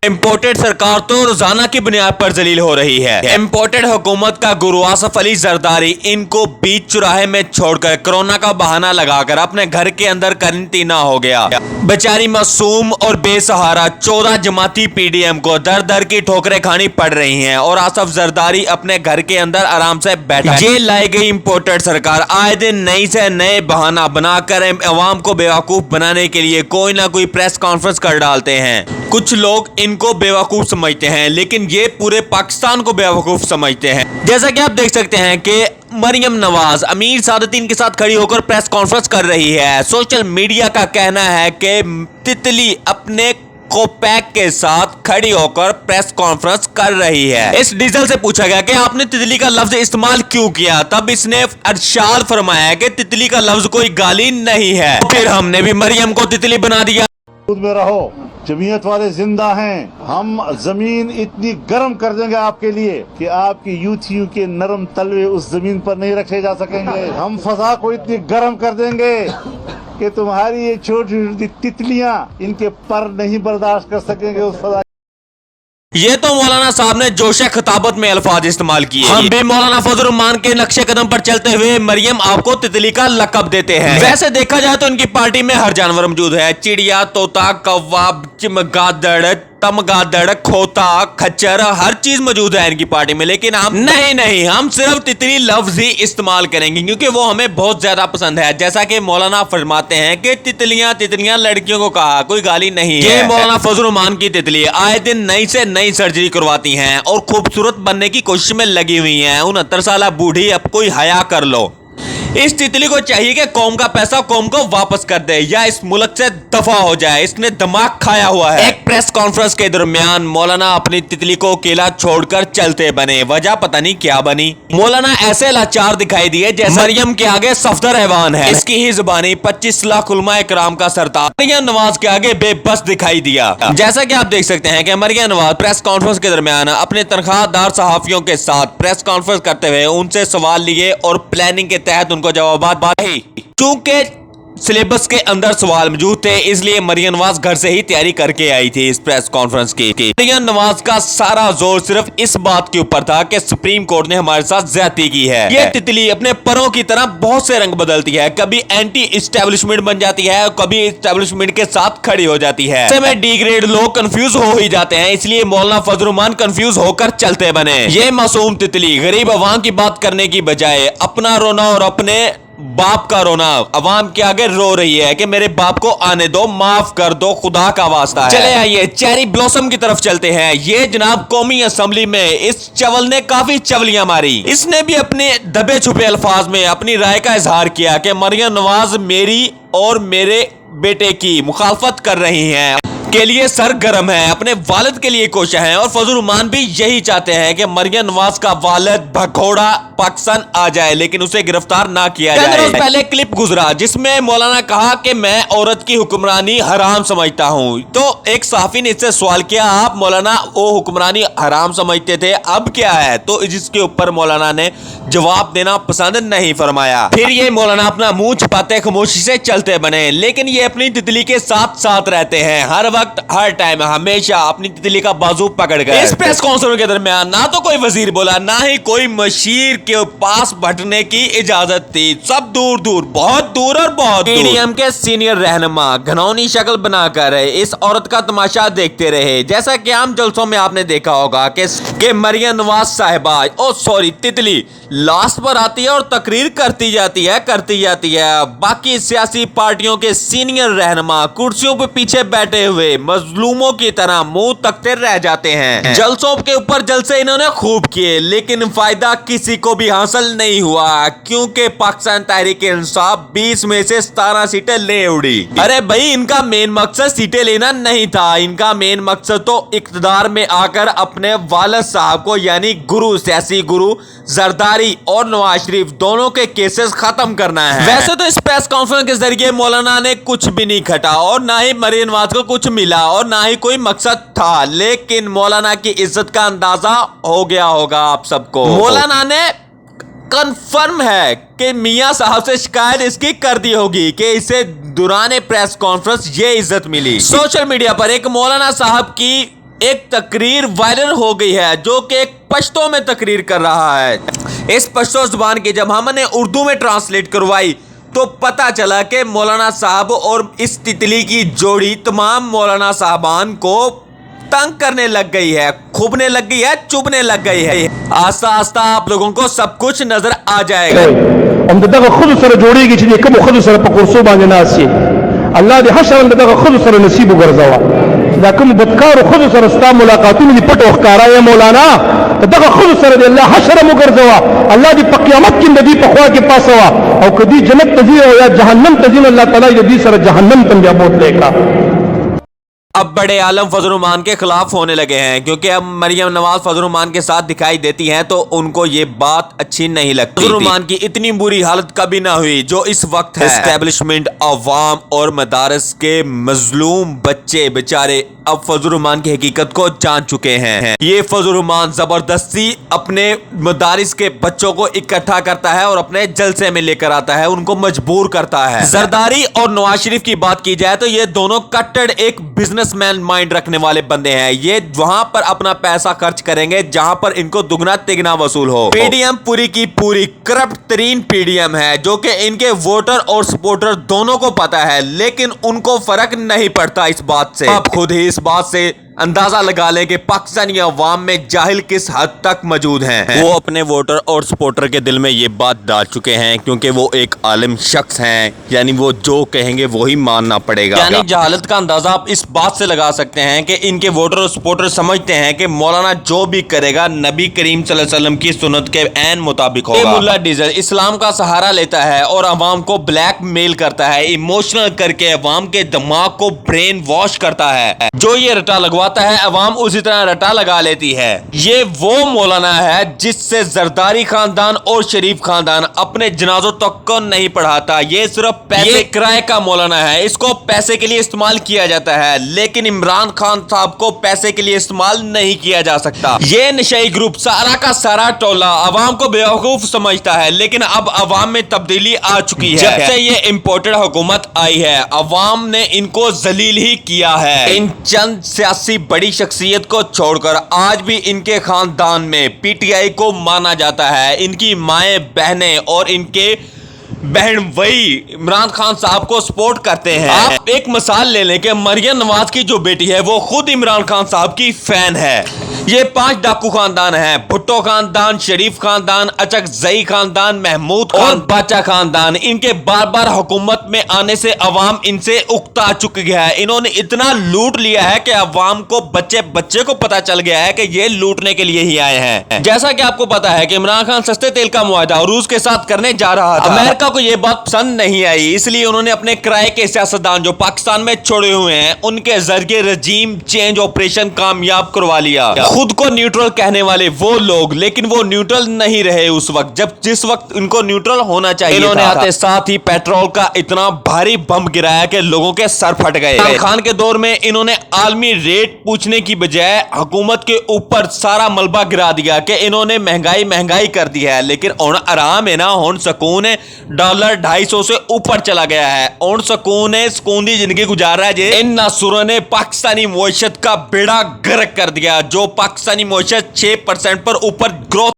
Imported सरकार तो रोजाना की बुनियाद पर जलील हो रही है। इम्पोर्टेड हुकूमत का गुरु आसफ अली जरदारी इनको बीच चौराहे में छोड़कर कोरोना का बहाना लगाकर अपने घर के अंदर क्वारंटीना हो गया। बेचारी मासूम और बेसहारा 14 जमाती पीडीएम को दर दर की ठोकरें खानी पड़ रही हैं और आसफ जरदारी अपने घर के अंदर आराम से बैठा है। ये लाई गई इम्पोर्टेड सरकार आए दिन नई से नए बहाना बनाकर अवाम को बेवकूफ बनाने के लिए कोई ना कोई प्रेस कॉन्फ्रेंस कर डालते हैं। कुछ लोग इनको बेवकूफ समझते हैं, लेकिन ये पूरे पाकिस्तान को बेवकूफ समझते हैं। जैसा कि आप देख सकते हैं कि मरियम नवाज अमीर सादतीन के साथ खड़ी होकर प्रेस कॉन्फ्रेंस कर रही है। सोशल मीडिया का कहना है कि तितली अपने कोपैक के साथ खड़ी होकर प्रेस कॉन्फ्रेंस कर रही है। इस डीजल से पूछा गया कि आपने तितली का लफ्ज इस्तेमाल क्यों किया, तब इसने इरशाद फरमाया कि तितली का लफ्ज कोई गाली नहीं है। फिर हमने भी मरियम को तितली बना दिया। में रहो, जमीयत वाले जिंदा हैं। हम जमीन इतनी गर्म कर देंगे आपके लिए कि आपकी यूथियों के नरम तलवे उस जमीन पर नहीं रखे जा सकेंगे। हम फजा को इतनी गर्म कर देंगे कि तुम्हारी ये छोटी छोटी तितलियां इनके पर नहीं बर्दाश्त कर सकेंगे उस फजा। ये तो मौलाना साहब ने जोश खिताबत में अल्फाज इस्तेमाल किए। हम भी मौलाना फजल रहमान के नक्शे कदम पर चलते हुए मरियम आपको तितली का लकब देते हैं। वैसे देखा जाए तो इनकी पार्टी में हर जानवर मौजूद है। चिड़िया, तोता, कौवा, चमगादड़, तमगादड़, खोता, खच्चर, हर चीज मौजूद है इनकी पार्टी में। लेकिन हम नहीं, हम सिर्फ तितली लफ्ज ही इस्तेमाल करेंगे क्योंकि वो हमें बहुत ज्यादा पसंद है। जैसा कि मौलाना फरमाते हैं कि तितलियां लड़कियों को कहा, कोई गाली नहीं है। ये मौलाना फजल रहमान की तितली आए दिन नई से नई सर्जरी करवाती हैं और खूबसूरत बनने की कोशिश में लगी हुई हैं। 69 साल बूढ़ी, अब कोई हया कर लो। इस तितली को चाहिए कि कौम का पैसा कौम को वापस कर दे या इस मुल्क से दफा हो जाए। इसने दिमाग खाया हुआ है। एक प्रेस कॉन्फ्रेंस के दरमियान मौलाना अपनी तितली को अकेला छोड़कर चलते बने। वजह पता नहीं क्या बनी। मौलाना ऐसे लाचार दिखाई दिए जैसे मरियम के आगे सफदर हैवान है। इसकी ही जुबानी 25 लाख उलमा इकराम का सरताज मरियम नवाज के आगे बेबस दिखाई दिया। जैसा कि आप देख सकते हैं कि मरियम नवाज प्रेस कॉन्फ्रेंस के दरमियान अपने तनख्वाहदार सहाफियों के साथ प्रेस कॉन्फ्रेंस करते हुए उनसे सवाल लिए और प्लानिंग के तहत उनको जवाबात चूंकि सिलेबस के अंदर सवाल मौजूद थे, इसलिए मरियम नवाज घर से ही तैयारी करके आई थी इस प्रेस कॉन्फ्रेंस की। मरियम नवाज का सारा जोर सिर्फ इस बात के ऊपर था कि सुप्रीम कोर्ट ने हमारे साथ ज्यादती की है। ये तितली अपने परों की तरह बहुत से रंग बदलती है। कभी एंटी इस्टेब्लिशमेंट बन जाती है और कभी इस्टेब्लिशमेंट के साथ खड़ी हो जाती है। ऐसे में डी ग्रेड लोग कंफ्यूज हो ही जाते हैं, इसलिए मौलाना फजल रहमान कंफ्यूज होकर चलते बने। ये मासूम तितली गरीब अवाम की बात करने की बजाय अपना रोना और अपने बाप का रोना अवाम के आगे रो रही है कि मेरे बाप को आने दो, माफ कर दो, खुदा का वास्ता है। चले आइए चेरी ब्लॉसम की तरफ चलते हैं। ये जनाब कौमी असेंबली में इस चवल ने काफी चवलियां मारी। इसने भी अपने दबे छुपे अल्फाज में अपनी राय का इजहार किया कि मरियम नवाज मेरी और मेरे बेटे की मुखालफत कर रही हैं, के लिए सरगर्म है, अपने वालिद के लिए कोशिश है। और फजल रहमान भी यही चाहते हैं कि मरियम नवाज का वालिद भगोड़ा पाकिस्तान आ जाए, लेकिन उसे गिरफ्तार ना किया जाए। रोज पहले क्लिप गुजरा जिसमें मौलाना कहा कि मैं औरत की हुक्मरानी हराम समझता हूँ। तो एक सहाफी ने इससे सवाल किया, आप मौलाना वो हुक्मरानी हराम समझते थे, अब क्या है? तो जिसके ऊपर मौलाना ने जवाब देना पसंद नहीं फरमाया। फिर ये मौलाना अपना मुंह छुपाते खामोशी से चलते बने, लेकिन ये अपनी तितली के साथ साथ रहते हैं। हर वक्त हर टाइम हमेशा अपनी तितली का बाजू पकड़ गए। इस प्रेस कॉन्फ्रेंस के दरमियान ना तो कोई वजीर बोला, ना ही कोई मशीर के पास बैठने की इजाजत थी। सब दूर दूर, बहुत दूर और बहुत दूर पीडीएम के सीनियर रहनुमा घनौनी शक्ल बनाकर इस औरत का तमाशा देखते रहे। जैसा कि आम जलसों में आपने देखा होगा कि मरियम नवाज साहिबा तितली लास्ट पर आती है और तकरीर करती जाती है। बाकी सियासी पार्टियों के सीनियर रहनुमा कुर्सियों पे पीछे बैठे हुए मजलूमों की तरह मुंह तकते रह जाते हैं। जलसों के ऊपर जलसे इन्होंने खूब किए, लेकिन फायदा किसी को भी हासिल नहीं हुआ क्योंकि पाकिस्तान तहरीक इंसाफ 20 में से 17 सीटें ले उड़ी। अरे भाई, इनका मेन मकसद सीटें लेना नहीं था, इनका मेन मकसद तो इक्तदार में आकर अपने वालिद साहब को यानी गुरु, सियासी गुरु जरदारी और नवाज शरीफ दोनों के केसेस खत्म करना है। वैसे तो इस प्रेस कॉन्फ्रेंस के जरिए मौलाना ने कुछ भी नहीं खटा और ना ही मरियम नवाज को कुछ मिला और ना ही कोई मकसद था, लेकिन मौलाना की इज्जत का अंदाजा हो गया होगा आप सबको। मौलाना ने कंफर्म है कि मियां साहब से शिकायत इसकी कर दी होगी कि इसे दौरान प्रेस कॉन्फ्रेंस ये इज्जत मिली। सोशल मीडिया पर एक मौलाना साहब की ایک تقریر وائرل ہو گئی ہے جو کہ ایک پشتو میں تقریر کر رہا ہے. اس پشتو زبان کی جب ہم نے اردو میں ٹرانسلیٹ کروائی تو پتا چلا کہ مولانا صاحب اور اس تتلی کی جوڑی تمام مولانا صاحبان کو تنگ کرنے لگ گئی ہے, کھوبنے لگ گئی ہے, چبنے لگ گئی ہے. آہستہ آہستہ آپ لوگوں کو سب کچھ نظر آ جائے گا. ام دغه خود سره جوړیږي چې کوم خود سره په کورسو باندې ناسي الله دې حشر دغه خود سره نصیب وګرځوا دا کوم بدکار خود سره ستا ملاقاتونه دي پټ وښکارا یا مولانا دغه خود سره دې الله حشر وګرځوا الله دې په قیامت کې دې په خوا کې پاسوا او کدي جنت ته ځي او یا جهنم ته ځي الله تعالی دې سره جهنم ته بیا بوتلے کا. اب بڑے عالم فضل الرحمان کے خلاف ہونے لگے ہیں کیونکہ اب مریم نواز فضل الرحمان کے ساتھ دکھائی دیتی ہیں تو ان کو یہ بات اچھی نہیں لگتی. فضل الرحمان کی اتنی بری حالت کبھی نہ ہوئی جو اس وقت ہے. اسٹیبلشمنٹ, عوام اور مدارس کے مظلوم بچے بیچارے اب فضل الرحمان کی حقیقت کو جان چکے ہیں. یہ فضل الرحمان زبردستی اپنے مدارس کے بچوں کو اکٹھا کرتا ہے اور اپنے جلسے میں لے کر آتا ہے, ان کو مجبور کرتا ہے. زرداری اور نواز شریف کی بات کی جائے تو یہ دونوں کٹڑ ایک بزنس مین مائنڈ رکھنے والے بندے ہیں. یہ وہاں پر اپنا پیسہ خرچ کریں گے جہاں پر ان کو دگنا تگنا وصول ہو. پی ڈی ایم پوری کی پوری کرپٹ ترین پی ڈی ایم ہے جو کہ ان کے ووٹر اور سپورٹر دونوں کو پتا ہے, لیکن ان کو فرق نہیں پڑتا اس بات سے. آپ خود ہی اس بات سے اندازہ لگا لیں کہ پاکستانی عوام میں جاہل کس حد تک موجود ہیں. وہ اپنے ووٹر اور سپورٹر کے دل میں یہ بات ڈال چکے ہیں کیونکہ وہ ایک عالم شخص ہیں, یعنی وہ جو کہیں گے وہی ماننا پڑے گا. یعنی جہالت کا اندازہ آپ اس بات سے لگا سکتے ہیں کہ ان کے ووٹر اور سپورٹر سمجھتے ہیں کہ مولانا جو بھی کرے گا نبی کریم صلی اللہ علیہ وسلم کی سنت کے عین مطابق ہوگا. ملا ڈیزل اسلام کا سہارا لیتا ہے اور عوام کو بلیک میل کرتا ہے, ایموشنل کر کے عوام کے دماغ کو برین واش کرتا ہے. جو یہ رٹا لگواتا ہے عوام اسی طرح رٹا لگا لیتی ہے. یہ وہ مولانا ہے جس سے زرداری خاندان اور شریف خاندان اپنے جنازوں تک کو نہیں پڑھاتا. یہ صرف پیسے کرائے کا مولانا ہے, اس کو پیسے کے لیے استعمال کیا جاتا ہے, لیکن عمران خان صاحب کو پیسے کے لیے استعمال نہیں کیا جا سکتا. یہ نشئی گروپ سارا کا سارا ٹولہ عوام کو بیوقوف سمجھتا ہے, لیکن اب عوام میں تبدیلی آ چکی ہے. جب سے یہ امپورٹڈ حکومت آئی ہے عوام نے ان کو ذلیل ہی کیا ہے. ان چند سیاسی بڑی شخصیت کو چھوڑ کر آج بھی ان کے خاندان میں پی ٹی آئی کو مانا جاتا ہے. ان کی مائیں بہنیں اور ان کے بہن وہی عمران خان صاحب کو سپورٹ کرتے ہیں. آپ ایک مثال لے لیں کہ مریم نواز کی جو بیٹی ہے وہ خود عمران خان صاحب کی فین ہے. یہ 5 ڈاکو خاندان ہیں, بھٹو خاندان, شریف خاندان, اچک زئی خاندان, محمود خان, اور باچا خاندان. ان کے بار بار حکومت میں آنے سے عوام ان سے اکتا چک گیا ہے. انہوں نے اتنا لوٹ لیا ہے کہ عوام کو بچے کو پتا چل گیا ہے کہ یہ لوٹنے کے لیے ہی آئے ہیں. جیسا کہ آپ کو پتا ہے کہ عمران خان سستے تیل کا معاہدہ روس کے ساتھ کرنے جا رہا تھا. امریکہ کو یہ بات پسند نہیں آئی, اس لیے انہوں نے اپنے کرائے کے سیاستدان جو پاکستان میں چھوڑے ہوئے ہیں ان کے ذریعے رجیم چینج آپریشن کامیاب کروا لیا. خود کو نیوٹرل کہنے والے وہ لوگ, لیکن وہ نیوٹرل نہیں رہے اس وقت جس وقت ان کو نیوٹرل ہونا چاہیے. انہوں نے آتے ساتھ ہی پیٹرول کا اتنا بھاری بم گرایا کہ لوگوں کے سر پھٹ گئے. عمران خان کے دور میں انہوں نے عالمی ریٹ پوچھنے کی بجائے حکومت کے اوپر سارا ملبہ گرا دیا کہ انہوں نے مہنگائی کر دی ہے, لیکن ہن آرام ہے نا, ہن سکون ہے. ڈالر 250 سے اوپر چلا گیا ہے, ہن سکون ہے, سکون دی زندگی گزار رہا ہے. جی ان ناصروں نے پاکستانی معیشت کا بیڑا غرق کر دیا. جو پاکستانی معیشت 6% پر اوپر گروتھ